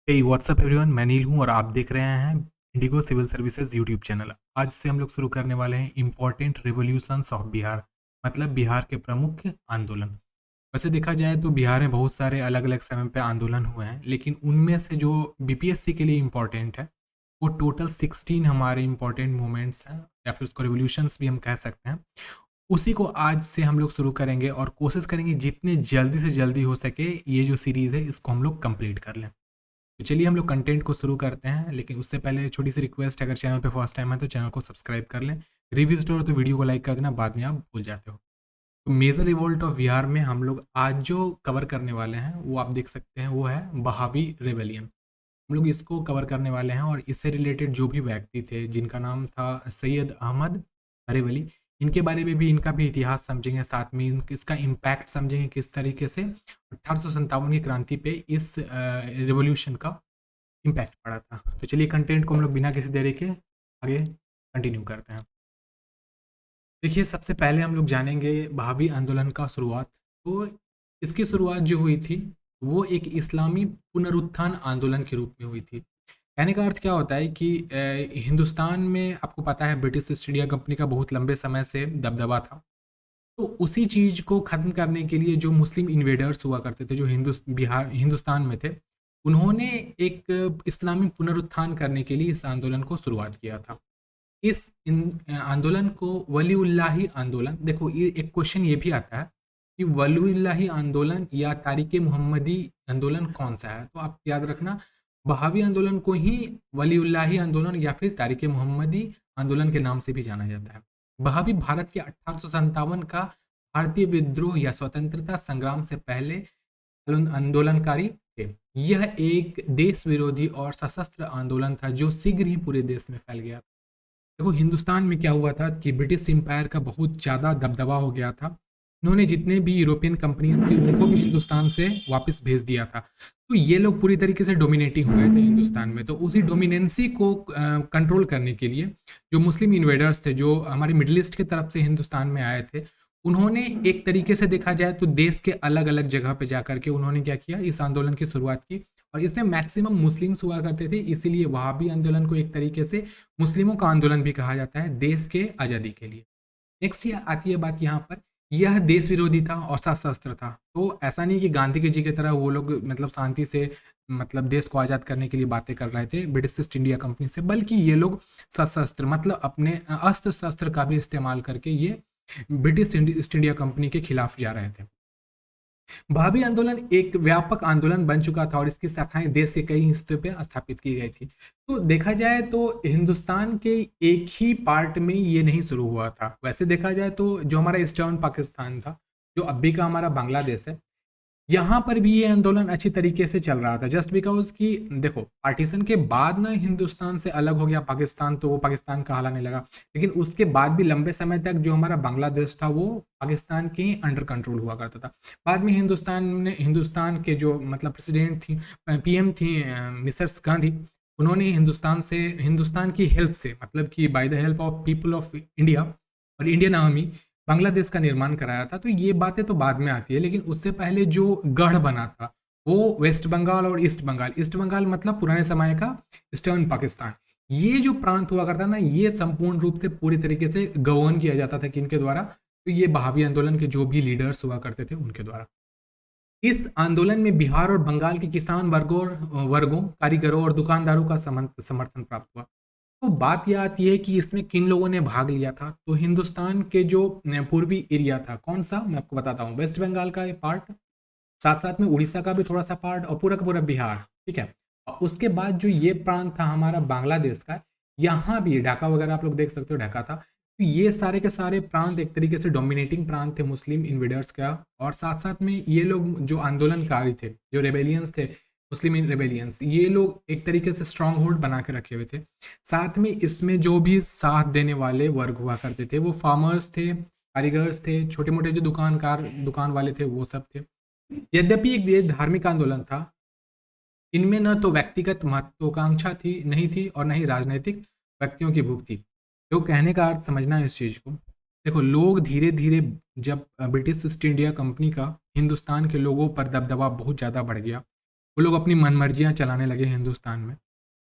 हे WhatsApp everyone, मैं नील हूँ और आप देख रहे हैं Indigo civil services YouTube channel. आज से हम लोग शुरू करने वाले हैं इम्पोर्टेंट रिवोल्यूशंस ऑफ बिहार, मतलब बिहार के प्रमुख आंदोलन। वैसे देखा जाए तो बिहार में बहुत सारे अलग अलग समय पे आंदोलन हुए हैं, लेकिन उनमें से जो बीपीएससी के लिए इम्पोर्टेंट है वो टोटल 16 हमारे इम्पोर्टेंट मूवमेंट्स हैं, या फिर उसको रिवोल्यूशंस भी हम कह सकते हैं। उसी को आज से हम लोग शुरू करेंगे और कोशिश करेंगे जितने जल्दी से जल्दी हो सके ये जो सीरीज़ है इसको हम लोग कंप्लीट कर लें। तो चलिए हम लोग कंटेंट को शुरू करते हैं, लेकिन उससे पहले छोटी सी रिक्वेस्ट, अगर चैनल पे फर्स्ट टाइम है तो चैनल को सब्सक्राइब कर लें। रिविजिट हो तो वीडियो को लाइक कर देना, बाद में आप भूल जाते हो। तो मेजर रिवोल्ट ऑफ बिहार में हम लोग आज जो कवर करने वाले हैं वो आप देख सकते हैं, वो है बहावी रेबेलियन। हम लोग इसको कवर करने वाले हैं और इससे रिलेटेड जो भी व्यक्ति थे जिनका नाम था सैयद अहमद अरेवली, इनके बारे में भी, इनका भी इतिहास समझेंगे, साथ में इसका इम्पैक्ट समझेंगे किस तरीके से 1857 की क्रांति पे इस रिवोल्यूशन का इम्पैक्ट पड़ा था। तो चलिए कंटेंट को हम लोग बिना किसी देरी के आगे कंटिन्यू करते हैं। देखिए, सबसे पहले हम लोग जानेंगे बहावी आंदोलन का शुरुआत। तो इसकी शुरुआत जो हुई थी वो एक इस्लामी पुनरुत्थान आंदोलन के रूप में हुई थी। कहने का अर्थ क्या होता है कि हिंदुस्तान में आपको पता है ब्रिटिश ईस्ट इंडिया कंपनी का बहुत लंबे समय से दबदबा था। तो उसी चीज़ को ख़त्म करने के लिए जो मुस्लिम इन्वेडर्स हुआ करते थे, जो हिंदुस्तान में थे, उन्होंने एक इस्लामी पुनरुत्थान करने के लिए इस आंदोलन को शुरुआत किया था। आंदोलन को वलीउल्लाही आंदोलन, देखो ये एक क्वेश्चन ये भी आता है कि वलीउल्लाही आंदोलन या तारिक मोहम्मदी आंदोलन कौन सा है। तो आप याद रखना, बहावी आंदोलन को ही वलीउल्लाही आंदोलन या फिर तारिक मोहम्मदी आंदोलन के नाम से भी जाना जाता है। बहावी भारत के 1857 का भारतीय विद्रोह या स्वतंत्रता संग्राम से पहले आंदोलनकारी थे। यह एक देश विरोधी और सशस्त्र आंदोलन था जो शीघ्र ही पूरे देश में फैल गया। देखो, हिंदुस्तान में क्या हुआ था कि ब्रिटिश एम्पायर का बहुत ज़्यादा दबदबा हो गया था। उन्होंने जितने भी यूरोपियन कंपनीज थी उनको भी हिंदुस्तान से वापस भेज दिया था। तो ये लोग पूरी तरीके से डोमिनेटिंग हो गए थे हिंदुस्तान में। तो उसी डोमिनेंसी को कंट्रोल करने के लिए जो मुस्लिम इन्वेडर्स थे, जो हमारे मिडिल ईस्ट की तरफ से हिंदुस्तान में आए थे, उन्होंने एक तरीके से देखा जाए तो देश के अलग अलग जगह पे जा करके उन्होंने क्या किया, इस आंदोलन की शुरुआत की। और इसमें मैक्सिमम मुस्लिम्स हुआ करते थे, इसीलिए वहाबी आंदोलन को एक तरीके से मुस्लिमों का आंदोलन भी कहा जाता है देश के आज़ादी के लिए। नेक्स्ट ये आती है बात यहाँ पर, यह देश विरोधी था और सशस्त्र था। तो ऐसा नहीं कि गांधी जी की तरह वो लोग मतलब शांति से मतलब देश को आज़ाद करने के लिए बातें कर रहे थे ब्रिटिश ईस्ट इंडिया कंपनी से, बल्कि ये लोग सशस्त्र मतलब अपने अस्त्र शस्त्र का भी इस्तेमाल करके ये ब्रिटिश ईस्ट इंडिया कंपनी के खिलाफ जा रहे थे। भाभी आंदोलन एक व्यापक आंदोलन बन चुका था और इसकी शाखाएं देश के कई हिस्सों पे स्थापित की गई थी। तो देखा जाए तो हिंदुस्तान के एक ही पार्ट में ये नहीं शुरू हुआ था। वैसे देखा जाए तो जो हमारा ईस्टर्न पाकिस्तान था, जो अभी का हमारा बांग्लादेश है, यहाँ पर भी ये आंदोलन अच्छी तरीके से चल रहा था। जस्ट बिकॉज कि देखो, पार्टीशन के बाद ना हिंदुस्तान से अलग हो गया पाकिस्तान, तो वो पाकिस्तान कहलाने लगा। लेकिन उसके बाद भी लंबे समय तक जो हमारा बांग्लादेश था वो पाकिस्तान के ही अंडर कंट्रोल हुआ करता था। बाद में हिंदुस्तान के जो मतलब प्रेसिडेंट थी, पीएम थी मिसेस गांधी, उन्होंने हिंदुस्तान की हेल्प से, मतलब कि by the help of people of India और इंडियन आर्मी, बांग्लादेश का निर्माण कराया था। तो ये बातें तो बाद में आती है, लेकिन उससे पहले जो गढ़ बना था वो वेस्ट बंगाल और ईस्ट बंगाल मतलब पुराने समय का ईस्टर्न पाकिस्तान, ये जो प्रांत हुआ करता ना, ये संपूर्ण रूप से पूरी तरीके से गवर्न किया जाता था किनके द्वारा, तो ये बहावी आंदोलन के जो भी लीडर्स हुआ करते थे उनके द्वारा। इस आंदोलन में बिहार और बंगाल के किसान वर्गों, कारीगरों और दुकानदारों का समर्थन प्राप्त हुआ। तो बात यह आती है कि इसमें किन लोगों ने भाग लिया था। तो हिंदुस्तान के जो पूर्वी एरिया था, कौन सा, मैं आपको बताता हूँ, वेस्ट बंगाल का पार्ट, साथ साथ में उड़ीसा का भी थोड़ा सा पार्ट और पूरा का पूरा बिहार, ठीक है। और उसके बाद जो ये प्रांत था हमारा बांग्लादेश का, यहाँ भी ढाका वगैरह आप लोग देख सकते हो, ढाका था। तो ये सारे के सारे प्रांत एक तरीके से डोमिनेटिंग प्रांत थे मुस्लिम इन्वेडर्स का। और साथ साथ में ये लोग जो आंदोलनकारी थे, जो रेबेलियंस थे, मुस्लिम रेबेलियंस, ये लोग एक तरीके से स्ट्रॉन्ग होल्ड बना के रखे हुए थे। साथ में इसमें जो भी साथ देने वाले वर्ग हुआ करते थे वो फार्मर्स थे, कारीगर्स थे, छोटे मोटे जो दुकान वाले थे वो सब थे। यद्यपि एक ये धार्मिक आंदोलन था, इनमें न तो व्यक्तिगत महत्वाकांक्षा थी नहीं थी और न ही राजनीतिक व्यक्तियों की भूख थी। तो कहने का अर्थ समझना है इस चीज़ को। देखो, लोग धीरे धीरे, जब ब्रिटिश ईस्ट इंडिया कंपनी का हिंदुस्तान के लोगों पर दबदबा बहुत ज़्यादा बढ़ गया, वो लोग अपनी मनमर्जियाँ चलाने लगे हिंदुस्तान में।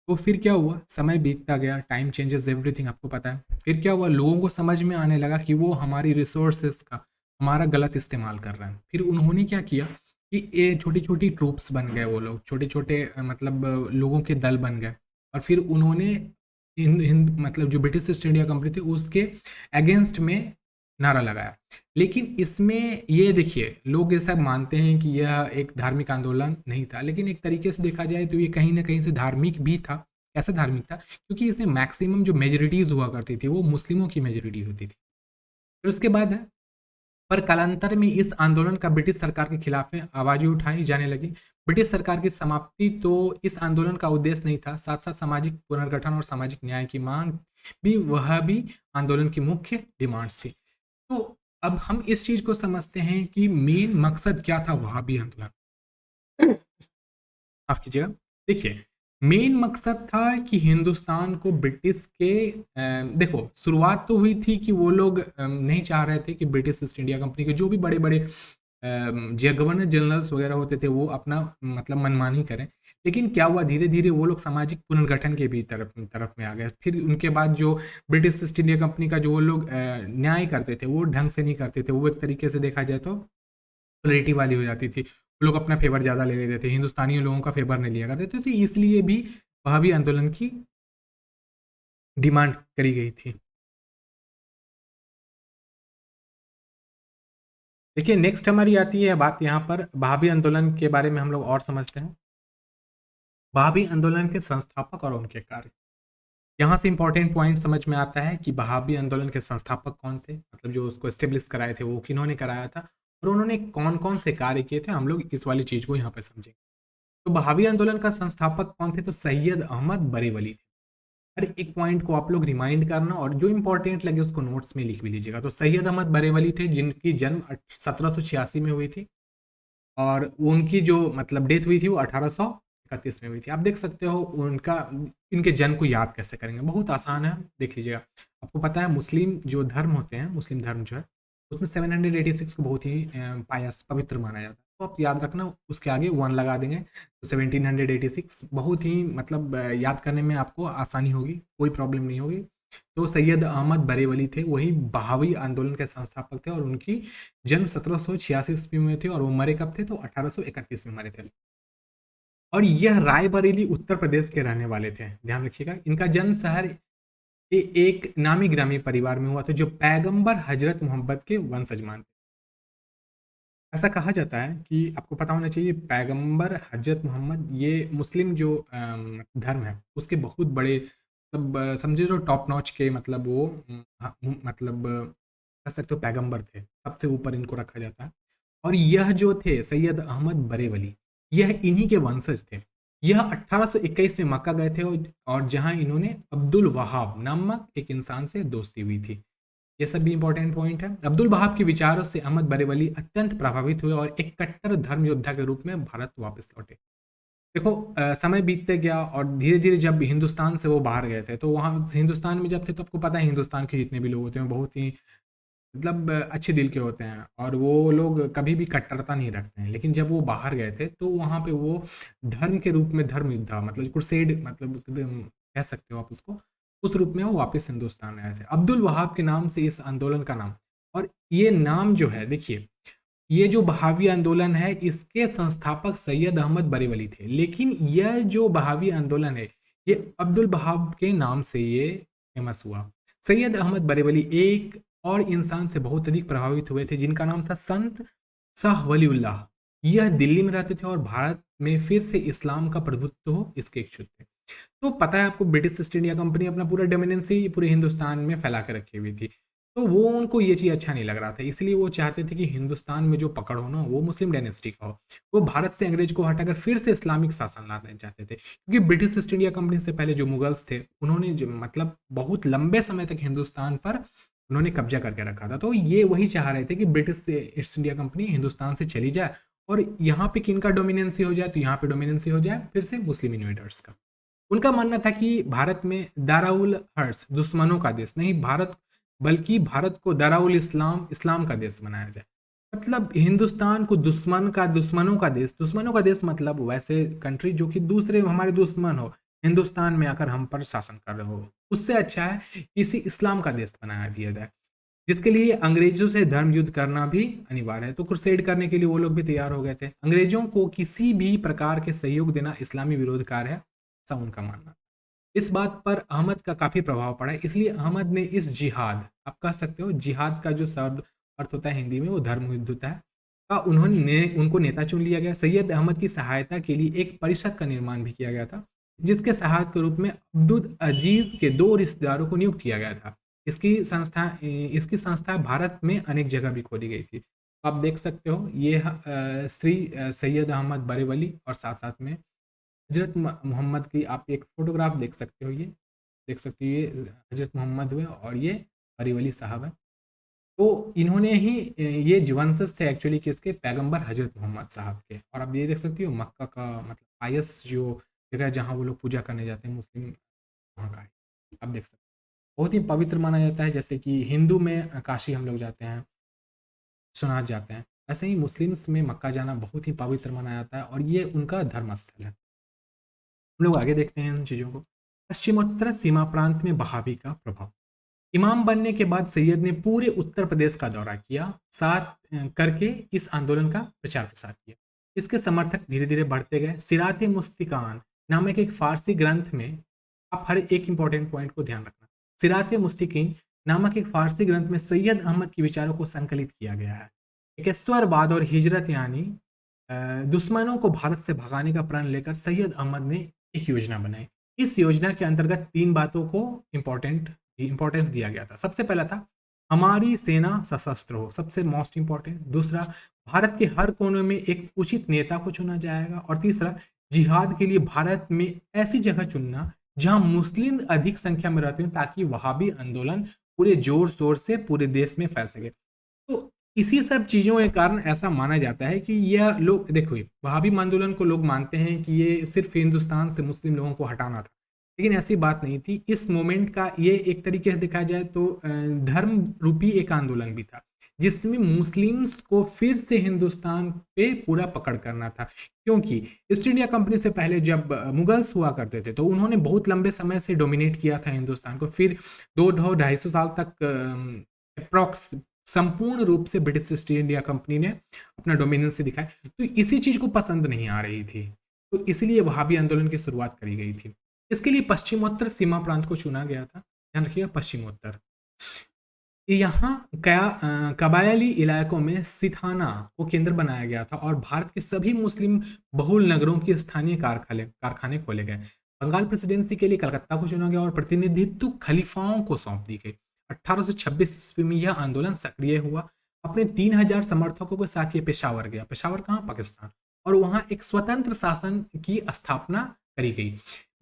तो फिर क्या हुआ, समय बीतता गया, टाइम चेंजेस एवरीथिंग, आपको पता है। फिर क्या हुआ, लोगों को समझ में आने लगा कि वो हमारी रिसोर्सेज का हमारा गलत इस्तेमाल कर रहे हैं। फिर उन्होंने क्या किया कि ये छोटी-छोटी ट्रूप्स बन गए, वो लोग छोटे-छोटे मतलब लोगों के दल बन गए। और फिर उन्होंने हिंद हिंद मतलब जो ब्रिटिश ईस्ट इंडिया कंपनी थी उसके अगेंस्ट में नारा लगाया। लेकिन इसमें ये देखिए, लोग ऐसा मानते हैं कि यह एक धार्मिक आंदोलन नहीं था, लेकिन एक तरीके से देखा जाए तो ये कहीं न कहीं से धार्मिक भी था। कैसे धार्मिक था? क्योंकि इसमें मैक्सिमम जो मेजॉरिटीज़ हुआ करती थी, वो मुस्लिमों की मेजॉरिटी होती थी। फिर उसके बाद है, पर कालांतर में इस आंदोलन का ब्रिटिश सरकार के खिलाफ में आवाज़ें उठाई जाने लगी। ब्रिटिश सरकार की समाप्ति तो इस आंदोलन का उद्देश्य नहीं था, साथ-साथ सामाजिक पुनर्गठन और सामाजिक न्याय की माँग भी वह भी आंदोलन की मुख्य डिमांड्स थी। तो अब हम इस चीज़ को समझते हैं कि मेन मकसद क्या था वहाबी आंदोलन। माफ़ कीजिएगा। देखिए, मेन मकसद था कि हिंदुस्तान को ब्रिटिश के देखो, शुरुआत तो हुई थी कि वो लोग नहीं चाह रहे थे कि ब्रिटिश ईस्ट इंडिया कंपनी के जो भी बड़े-बड़े जो गवर्नर जनरल्स वगैरह होते थे वो अपना मतलब मनमानी करें। लेकिन क्या हुआ, धीरे-धीरे वो लोग सामाजिक पुनर्गठन के भी तरफ तरफ में आ गए। फिर उनके बाद जो ब्रिटिश ईस्ट इंडिया कंपनी का जो वो लोग न्याय करते थे, वो ढंग से नहीं करते थे। वो एक तरीके से देखा जाए तो पॉपुलैरिटी वाली हो जाती थी। वो लोग अपना फ़ेवर ज़्यादा ले लेते थे, हिंदुस्तानी लोगों का फ़ेवर नहीं लिया करते थे, तो इसलिए भी वहाबी आंदोलन की डिमांड करी गई थी। देखिए, नेक्स्ट हमारी आती है बात यहाँ पर वहाबी आंदोलन के बारे में हम लोग और समझते हैं। वहाबी आंदोलन के संस्थापक और उनके कार्य। यहाँ से इंपॉर्टेंट पॉइंट समझ में आता है कि वहाबी आंदोलन के संस्थापक कौन थे, मतलब जो उसको एस्टेब्लिश कराए थे वो किन्होंने कराया था और उन्होंने कौन-कौन से कार्य किए थे, हम लोग इस वाली चीज़ को यहाँ पे समझेंगे। तो वहाबी आंदोलन का संस्थापक कौन थे, तो सैयद अहमद बरेवली थे। हर एक पॉइंट को आप लोग रिमाइंड करना और जो इंपॉर्टेंट लगे उसको नोट्स में लिख भी लीजिएगा। तो सैयद अहमद बरेवली थे जिनकी जन्म 1786 में हुई थी और उनकी जो मतलब डेथ हुई थी वो 1831 में हुई थी। आप देख सकते हो उनका, इनके जन्म को याद कैसे करेंगे, बहुत आसान है, देख लीजिएगा। आपको पता है मुस्लिम जो धर्म होते हैं, मुस्लिम धर्म जो है उसमें 786 को बहुत ही पायस पवित्र माना जाता है। तो आप याद रखना, उसके आगे 1 लगा देंगे तो 1786 बहुत ही मतलब याद करने में आपको आसानी होगी, कोई प्रॉब्लम नहीं होगी। तो सैयद अहमद बरेवली थे, वही बहावी आंदोलन के संस्थापक थे और उनकी जन्म 1786 ईस्वी में थे और वो मरे कब थे, तो 1831 में मरे थे। और यह रायबरेली उत्तर प्रदेश के रहने वाले थे, ध्यान रखिएगा। इनका जन्म शहर एक नामी ग्रामी परिवार में हुआ था जो पैगंबर हजरत मोहम्मद के वंशज मानते। ऐसा कहा जाता है कि आपको पता होना चाहिए पैगंबर हजरत मोहम्मद ये मुस्लिम जो धर्म है उसके बहुत बड़े मतलब समझे जो टॉप नॉच के मतलब वो मतलब कह सकते हो पैगंबर थे, सबसे ऊपर इनको रखा जाता है। और यह जो थे सैयद अहमद बरेवली, यह इन्हीं के वंशज थे। यह 1821 में मक्का गए थे और जहां इन्होंने अब्दुल वहाब नामक एक इंसान से दोस्ती हुई थी। ये सब भी इंपॉर्टेंट पॉइंट है। अब्दुल वहाब के विचारों से अहमद बरेवली अत्यंत प्रभावित हुए और एक कट्टर धर्म योद्धा के रूप में भारत वापस लौटे। देखो समय बीतते गया और धीरे-धीरे जब हिंदुस्तान से वो बाहर गए थे, तो वहाँ हिंदुस्तान में जब थे तो आपको पता है हिंदुस्तान के जितने भी लोग होते हैं बहुत ही मतलब अच्छे दिल के होते हैं और वो लोग कभी भी कट्टरता नहीं रखते हैं। लेकिन जब वो बाहर गए थे तो वहाँ पे वो धर्म के रूप में धर्म युद्धा मतलब क्रुसेड मतलब कह सकते हो आप उसको, उस रूप में वो वापस हिंदुस्तान आए थे। अब्दुल वहाब के नाम से इस आंदोलन का नाम, और ये नाम जो है देखिए, ये जो बहावी आंदोलन है इसके संस्थापक सैयद अहमद बरेवली थे। लेकिन यह जो बहावी आंदोलन है ये अब्दुल वहाब के नाम से ये फेमस हुआ। सैयद अहमद बरेवली एक और इंसान से बहुत अधिक प्रभावित हुए थे जिनका नाम था संत शाह वलीउल्लाह। यह दिल्ली में रहते थे और भारत में फिर से इस्लाम का प्रभुत्व हो इसके इच्छुक थे। तो पता है आपको ब्रिटिश ईस्ट इंडिया कंपनी अपना पूरा डोमिनेंसी पूरे हिंदुस्तान में फैला के रखी हुई थी। तो वो उनको ये चीज़ अच्छा नहीं लग रहा था, इसलिए वो चाहते थे कि हिंदुस्तान में जो पकड़ हो ना वो मुस्लिम डायनेस्टी का हो। वो भारत से अंग्रेज को हटाकर फिर से इस्लामिक शासन लाना चाहते थे, क्योंकि ब्रिटिश ईस्ट इंडिया कंपनी से पहले जो मुगल्स थे उन्होंने मतलब बहुत लंबे समय तक हिंदुस्तान पर उन्होंने कब्जा करके रखा था। तो ये वही चाह रहे थे कि British east India company Hindustan से चली जाए और यहाँ पे किनका डोमिनेंसी हो जाए, तो यहाँ पे डोमिनेंसी हो जाए फिर से मुस्लिम इन्वेडर्स का। उनका मानना था कि भारत में दाराउल हर्ष दुश्मनों का देश नहीं, भारत बल्कि भारत को दाराउल इस्लाम इस्लाम का देश बनाया जाए। मतलब हिंदुस्तान को दुश्मनों का देश मतलब वैसे कंट्री जो कि दूसरे हमारे दुश्मन हो, हिंदुस्तान में आकर हम पर शासन कर रहे हो, उससे अच्छा है किसी इस्लाम का देश बना दिया जाए, जिसके लिए अंग्रेजों से धर्म युद्ध करना भी अनिवार्य है। तो क्रुसेड करने के लिए वो लोग भी तैयार हो गए थे। अंग्रेजों को किसी भी प्रकार के सहयोग देना इस्लामी विरोध कार्य है, ऐसा उनका मानना। इस बात पर अहमद का काफ़ी प्रभाव पड़ा है, इसलिए अहमद ने इस जिहाद, आप कह सकते हो जिहाद का जो शब्द अर्थ होता है हिंदी में वो धर्म युद्ध होता है, का उनको नेता चुन लिया गया। सैयद अहमद की सहायता के लिए एक परिषद का निर्माण भी किया गया था, जिसके सहायक के रूप में अब्दुल अजीज के 2 रिश्तेदारों को नियुक्त किया गया था। इसकी संस्था भारत में अनेक जगह भी खोली गई थी। आप देख सकते हो ये श्री सैयद अहमद बरेवली और साथ-साथ में हज़रत मोहम्मद की आप एक फ़ोटोग्राफ देख सकते हो, ये देख सकते हो, ये हज़रत मोहम्मद हुए और ये बरीवली साहब हैं। तो इन्होंने ही ये जो वंशज थे एक्चुअली किसके, पैगंबर हज़रत मोहम्मद साहब के। और आप ये देख सकते हो मक्का का मतलब पायस जो जगह है जहाँ वो लोग पूजा करने जाते हैं मुस्लिम, वहाँ का है। आप देख सकते हो बहुत ही पवित्र माना जाता है, जैसे कि हिंदू में काशी हम लोग जाते हैं, सोमनाथ जाते हैं, ऐसे ही मुस्लिम्स में मक्का जाना बहुत ही पवित्र माना जाता है और ये उनका धर्म स्थल है। हम लोग आगे देखते हैं इन चीज़ों को। पश्चिमोत्तर सीमा प्रांत में बहावी का प्रभाव। इमाम बनने के बाद सैयद ने पूरे उत्तर प्रदेश का दौरा किया, साथ करके इस आंदोलन का प्रचार प्रसार किया। इसके समर्थक धीरे धीरे बढ़ते गए। सिरात मुस्तिकान नामक एक फारसी ग्रंथ में, आप हर एक इंपॉर्टेंट पॉइंट को ध्यान रखना, सिरात मुस्तिकीन नामक एक फारसी ग्रंथ में सैयद अहमद के विचारों को संकलित किया गया है। इकस्वरवाद और हिजरत यानी दुश्मनों को भारत से भगाने का प्रण लेकर सैयद अहमद ने एक योजना बनाई। इस योजना के अंतर्गत 3 बातों को इंपॉर्टेंस दिया गया था। सबसे पहला था हमारी सेना सशस्त्र हो, सबसे मोस्ट इंपॉर्टेंट। दूसरा, भारत के हर कोने में एक उचित नेता को चुना जाएगा। और तीसरा, जिहाद के लिए भारत में ऐसी जगह चुनना जहां मुस्लिम अधिक संख्या में रहते हैं, ताकि वहाबी आंदोलन पूरे जोर शोर से पूरे देश में फैल सके। तो इसी सब चीज़ों के कारण ऐसा माना जाता है कि यह लोग, देखो वहाबी आंदोलन को लोग मानते हैं कि ये सिर्फ हिंदुस्तान से मुस्लिम लोगों को हटाना था, लेकिन ऐसी बात नहीं थी। इस मोमेंट का ये एक तरीके से देखा जाए तो धर्म रूपी एक आंदोलन भी था, जिसमें मुस्लिम्स को फिर से हिंदुस्तान पे पूरा पकड़ करना था। क्योंकि ईस्ट इंडिया कंपनी से पहले जब मुगल्स हुआ करते थे, तो उन्होंने बहुत लंबे समय से डोमिनेट किया था हिंदुस्तान को। फिर 200-250 साल तक अप्रॉक्स संपूर्ण रूप से ब्रिटिश ईस्ट इंडिया कंपनी ने अपना डोमिनेंस दिखाया, तो इसी चीज को पसंद नहीं आ रही थी, तो इसलिए वहाबी आंदोलन की शुरुआत करी गई थी। इसके लिए पश्चिमोत्तर सीमा प्रांत को चुना गया था, ध्यान रखिएगा पश्चिमोत्तर। यहाँ कबायली इलाकों में सिथाना को केंद्र बनाया गया था और भारत के सभी मुस्लिम बहुल नगरों के स्थानीय कारखाने खोले गए। बंगाल प्रेसिडेंसी के लिए कलकत्ता को चुना गया और प्रतिनिधित्व खलीफाओं को सौंप दी गई। 1826 ईस्वी में यह आंदोलन सक्रिय हुआ। अपने 3000 समर्थकों के साथ ये पेशावर गया। पेशावर कहाँ? पाकिस्तान। और वहां एक स्वतंत्र शासन की स्थापना करी गई।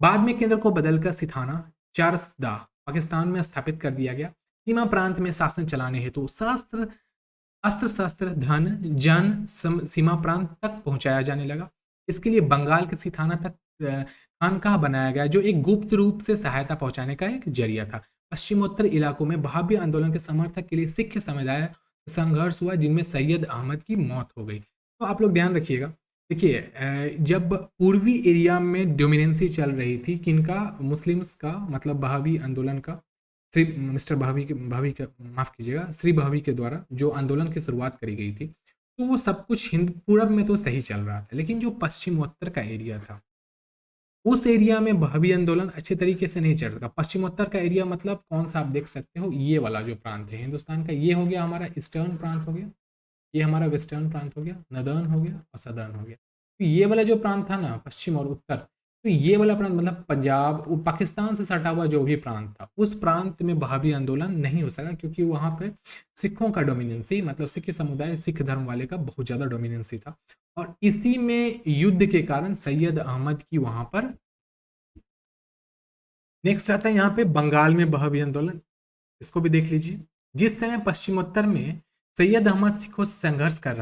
बाद में केंद्र को बदलकर सिथाना चारसदा पाकिस्तान में स्थापित कर दिया गया। सीमा प्रांत में शासन चलाने हेतु अस्त्र शस्त्र धन जन सीमा प्रांत तक पहुंचाया जाने लगा। इसके लिए बंगाल के सिथाना तक खानकाह बनाया गया, जो एक गुप्त रूप से सहायता पहुंचाने का एक जरिया था। पश्चिमोत्तर इलाकों में वहाबी आंदोलन के समर्थक के लिए सिख समुदाय संघर्ष हुआ, जिनमें सैयद अहमद की मौत हो गई। तो आप लोग ध्यान रखिएगा, देखिए जब पूर्वी एरिया में डोमिनेंसी चल रही थी किनका, मुस्लिम्स का, मतलब बहावी आंदोलन का, श्री मिस्टर भावी का माफ़ कीजिएगा, श्री भावी के द्वारा जो आंदोलन की शुरुआत करी गई थी, तो वो सब कुछ हिंद पूरब में तो सही चल रहा था, लेकिन जो पश्चिमोत्तर का एरिया था उस एरिया में भावी आंदोलन अच्छे तरीके से नहीं चल रहा। पश्चिमोत्तर का एरिया मतलब कौन सा, आप देख सकते हो ये वाला जो प्रांत है हिंदुस्तान का, ये हो गया हमारा ईस्टर्न प्रांत हो गया, ये हमारा वेस्टर्न प्रांत हो गया, नदर्न हो गया और सदर्न हो गया। तो ये वाला जो प्रांत था ना, पश्चिम और उत्तर, तो ये वाला प्रांत मतलब पंजाब, पाकिस्तान से सटा हुआ जो भी प्रांत था, उस प्रांत में वहाबी आंदोलन नहीं हो सका, क्योंकि वहाँ पे सिखों का डोमिनेंसी, मतलब सिख समुदाय, सिख धर्म वाले का बहुत ज़्यादा डोमिनेंसी था। और इसी में युद्ध के कारण सैयद अहमद की वहाँ पर। नेक्स्ट आता है यहाँ पे बंगाल में वहाबी आंदोलन, इसको भी देख लीजिए। जिस समय पश्चिमोत्तर में सैयद अहमद सिखों से संघर्ष कर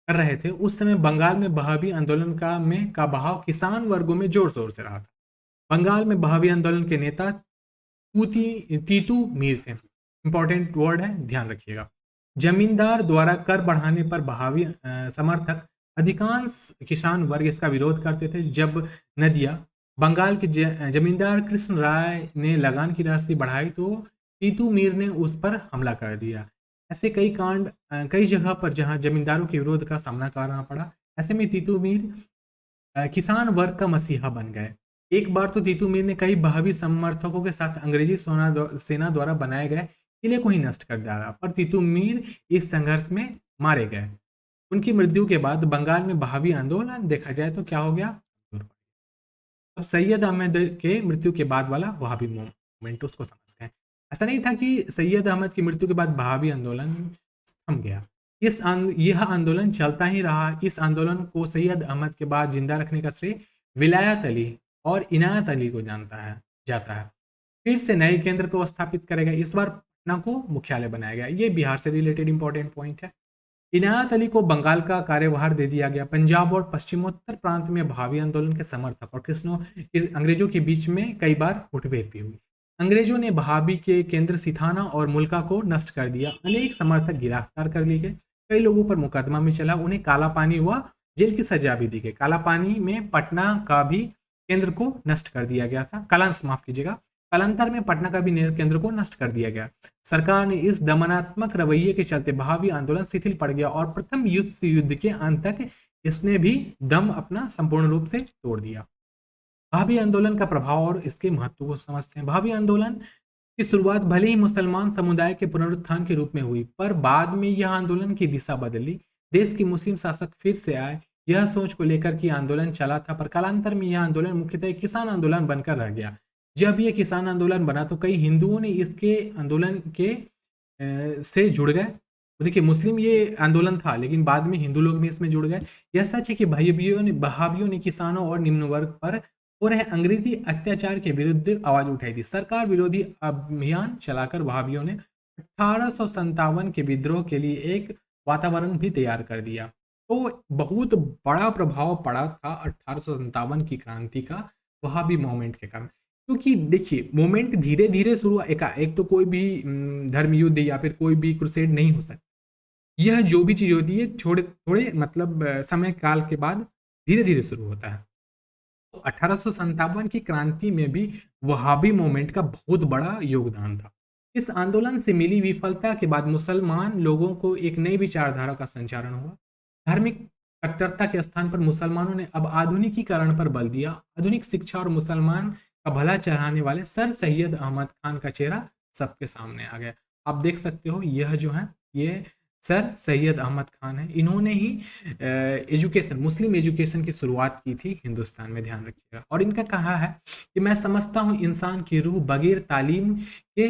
रहे थे, उस समय बंगाल में वहाबी आंदोलन का बहाव किसान वर्गों में जोर शोर से रहा था। बंगाल में वहाबी आंदोलन के नेता तीतू मीर थे। इंपॉर्टेंट वर्ड है, ध्यान रखिएगा। जमींदार द्वारा कर बढ़ाने पर बहावी समर्थक अधिकांश किसान वर्ग इसका विरोध करते थे। जब नदिया बंगाल के जमींदार कृष्ण राय ने लगान की राशि बढ़ाई तो तीतू मीर ने उस पर हमला कर दिया। ऐसे कई कांड कई जगह पर जहां जमींदारों के विरोध का सामना करना पड़ा। ऐसे में तीतू मीर किसान वर्ग का मसीहा बन गए। एक बार तो तीतू मीर ने कई बहावी समर्थकों के साथ अंग्रेजी सेना द्वारा बनाए गए किले को ही नष्ट कर डाला, पर तीतू मीर इस संघर्ष में मारे गए। उनकी मृत्यु के बाद बंगाल में बहावी आंदोलन देखा जाए तो क्या हो गया। अब सैयद अहमद के मृत्यु के बाद वाला वहाबी मूवमेंट उसको समझते हैं। ऐसा नहीं था कि सैयद अहमद की मृत्यु के बाद बहावी आंदोलन थम गया। यह आंदोलन चलता ही रहा। इस आंदोलन को सैयद अहमद के बाद जिंदा रखने का श्रेय विलायत अली और इनायत अली को जाता है। फिर से नए केंद्र को स्थापित करेगा। इस बार पटना को मुख्यालय बनाया गया। ये बिहार से रिलेटेड इंपॉर्टेंट पॉइंट है। इनायत अली को बंगाल का कार्यभार दे दिया गया। पंजाब और पश्चिमोत्तर प्रांत में बहावी आंदोलन के समर्थक और अंग्रेजों के बीच में कई बार मुठभेड़ भी हुई। अंग्रेजों ने बहावी के केंद्र सिथाना और मुल्का को नष्ट कर दिया। अनेक समर्थक गिरफ्तार कर लिए गए। कई लोगों पर मुकदमा भी चला। उन्हें काला पानी व जेल की सजा भी दी गई। काला पानी में पटना का भी केंद्र को नष्ट कर दिया गया था। माफ कीजिएगा, कालांतर में पटना का भी केंद्र को नष्ट कर दिया गया। सरकार ने इस दमनात्मक रवैये के चलते बहावी आंदोलन शिथिल पड़ गया और प्रथम युद्ध के अंत तक इसने भी दम अपना संपूर्ण रूप से तोड़ दिया। बहावी आंदोलन का प्रभाव और इसके महत्व को समझते हैं। बहावी आंदोलन की शुरुआत भले ही मुसलमान समुदाय के पुनरुत्थान के रूप में हुई, पर बाद में यह आंदोलन की दिशा बदली। देश की मुस्लिम शासक फिर से आए, यह सोच को लेकर कि आंदोलन चला था, पर कालांतर में यह आंदोलन मुख्यतः किसान आंदोलन बनकर रह गया। जब यह किसान आंदोलन बना तो कई हिंदुओं ने इसके आंदोलन के से जुड़ गए। तो देखिए, मुस्लिम ये आंदोलन था, लेकिन बाद में हिंदू लोग भी इसमें जुड़ गए। यह सच है कि बहावियों ने किसानों और निम्न वर्ग पर हो रहे अंग्रेजी अत्याचार के विरुद्ध आवाज उठाई थी। सरकार विरोधी अभियान चलाकर वहाबियों ने 1857 के विद्रोह के लिए एक वातावरण भी तैयार कर दिया। तो बहुत बड़ा प्रभाव पड़ा था 1857 की क्रांति का वहाबी मूवमेंट के कारण। क्योंकि देखिए, मूवमेंट धीरे धीरे शुरू, एक तो कोई भी धर्म युद्ध या फिर कोई भी क्रुसेड नहीं हो सकता। यह जो भी चीज होती है थोड़े थोड़े मतलब समय काल के बाद धीरे धीरे शुरू होता है। तो 1857 की क्रांति में भी वहाबी मूवमेंट का बहुत बड़ा योगदान था। इस आंदोलन से मिली विफलता के बाद मुसलमान लोगों को एक नई विचारधारा का संचारण हुआ। धार्मिक कट्टरता के स्थान पर मुसलमानों ने अब आधुनिकीकरण पर बल दिया। आधुनिक शिक्षा और मुसलमान का भला चाहने वाले सर सैयद अहमद खान का चेहरा सबके सामने आ गया। आप देख सकते हो, यह जो है ये सर सैयद अहमद खान है। इन्होंने ही मुस्लिम एजुकेशन की शुरुआत की थी हिंदुस्तान में, ध्यान रखिएगा। और इनका कहा है कि मैं समझता हूँ इंसान की रूह बगैर तालीम के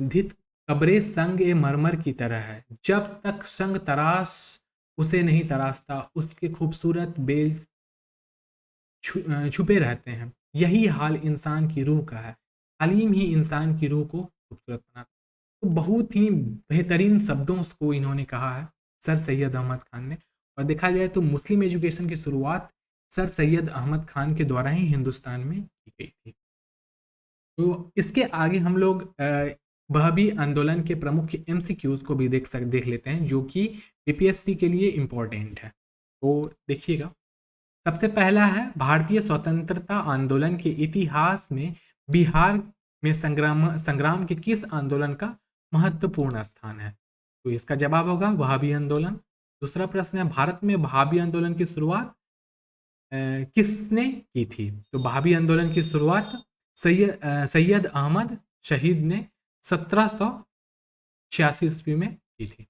धित कब्रे संग ए मरमर की तरह है। जब तक संग तराश उसे नहीं तराशता, उसके खूबसूरत बेल छुपे रहते हैं। यही हाल इंसान की रूह का है। तालीम ही इंसान की रूह को खूबसूरत बनाता है। तो बहुत ही बेहतरीन शब्दों को इन्होंने कहा है सर सैयद अहमद खान ने। और देखा जाए तो मुस्लिम एजुकेशन की शुरुआत सर सैयद अहमद खान के द्वारा ही हिंदुस्तान में की गई थी। तो इसके आगे हम लोग वहाबी आंदोलन के प्रमुख एमसीक्यूज को भी देख लेते हैं, जो कि बीपीएससी के लिए इम्पोर्टेंट है। तो देखिएगा, सबसे पहला है भारतीय स्वतंत्रता आंदोलन के इतिहास में बिहार में संग्राम के किस आंदोलन का महत्वपूर्ण स्थान है। तो इसका जवाब होगा वहाबी आंदोलन। दूसरा प्रश्न है, भारत में वहाबी आंदोलन की शुरुआत किसने की थी। तो वहाबी आंदोलन की शुरुआत सैयद अहमद शहीद ने 1786 ईस्वी में की थी।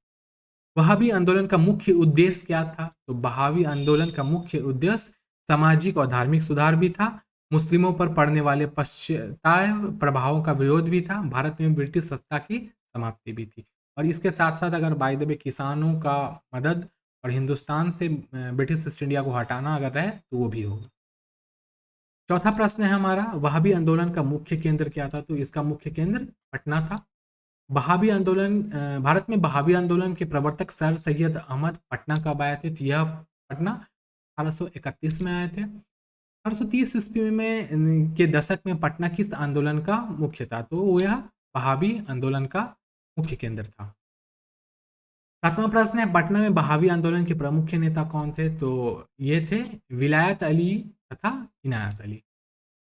वहाबी आंदोलन का मुख्य उद्देश्य क्या था। तो वहाबी आंदोलन का मुख्य उद्देश्य सामाजिक और धार्मिक सुधार भी था। मुस्लिमों पर पड़ने वाले पश्चाताय प्रभावों का विरोध भी था। भारत में ब्रिटिश सत्ता की समाप्ति भी थी। और इसके साथ साथ अगर बाय द वे किसानों का मदद और हिंदुस्तान से ब्रिटिश ईस्ट इंडिया को हटाना अगर रहे तो वो भी होगा। चौथा प्रश्न है हमारा, वहाबी आंदोलन का मुख्य केंद्र क्या था। तो इसका मुख्य केंद्र पटना था। वहाबी आंदोलन भारत में वहाबी आंदोलन के प्रवर्तक सर सैयद अहमद पटना कब आए थे। तो यह पटना 1831 में आए थे। 1830 ईस्वी में के दशक में पटना किस आंदोलन का मुख्य था। तो यह वहाबी आंदोलन का मुख्य केंद्र था। 7वां प्रश्न है, पटना में बहावी आंदोलन के प्रमुख नेता कौन थे? तो ये थे विलायत अली तथा इनायत अली।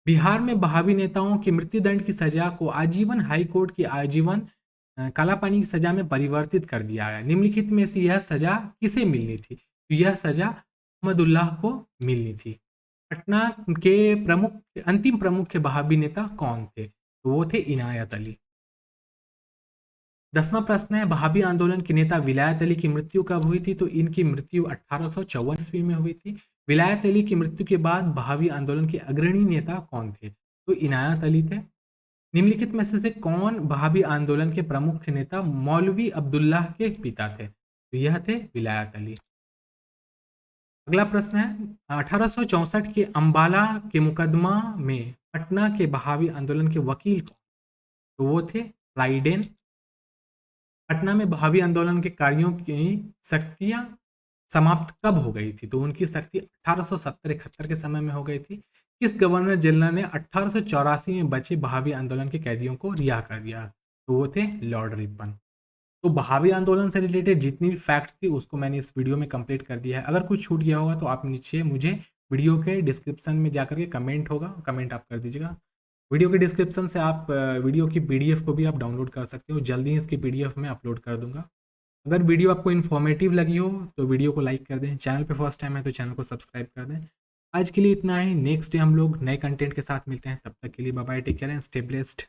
बिहार में बहावी नेताओं के मृत्युदंड की सजा को आजीवन हाई कोर्ट की आजीवन कालापानी की सजा में परिवर्तित कर दिया गया। निम्नलिखित में से यह सजा किसे मिलनी थी? तो यह सजा अहमदुल्लाह को मिलनी थी। पटना के अंतिम प्रमुख बहावी नेता कौन थे? तो वो थे इनायत अली। 10वां प्रश्न है, बहावी आंदोलन के नेता विलायत अली की मृत्यु कब हुई थी? तो इनकी मृत्यु 1854 ईस्वी में हुई थी। विलायत अली की मृत्यु के बाद बहावी आंदोलन के अग्रणी नेता कौन थे? तो इनायत अली थे। निम्नलिखित में से कौन बहावी आंदोलन के प्रमुख नेता मौलवी अब्दुल्लाह के पिता थे? तो यह थे विलायत अली। अगला प्रश्न है, 1864 के अंबाला के मुकदमा में पटना के बहावी आंदोलन के वकील कौन? तो वो थे लाइडेन। पटना में बहावी आंदोलन के कार्यों की सख्तियां समाप्त कब हो गई थी? तो उनकी सख्ती 1870-71 के समय में हो गई थी। किस गवर्नर जनरल ने 1884 में बचे बहावी आंदोलन के कैदियों को रिहा कर दिया? तो वो थे लॉर्ड रिपन। तो बहावी आंदोलन से रिलेटेड जितनी भी फैक्ट्स थी उसको मैंने इस वीडियो में कंप्लीट कर दिया है। अगर कुछ छूट गया होगा तो आप नीचे मुझे वीडियो के डिस्क्रिप्शन में जाकर के कमेंट होगा, कमेंट आप कर दीजिएगा। वीडियो के डिस्क्रिप्शन से आप वीडियो की पीडीएफ को भी आप डाउनलोड कर सकते हो। जल्दी ही इसकी पीडीएफ में अपलोड कर दूंगा। अगर वीडियो आपको इन्फॉर्मेटिव लगी हो तो वीडियो को लाइक कर दें। चैनल पे फर्स्ट टाइम है तो चैनल को सब्सक्राइब कर दें। आज के लिए इतना ही। नेक्स्ट डे हम लोग नए कंटेंट के साथ मिलते हैं। तब तक के लिए bye bye, take care and stay blessed.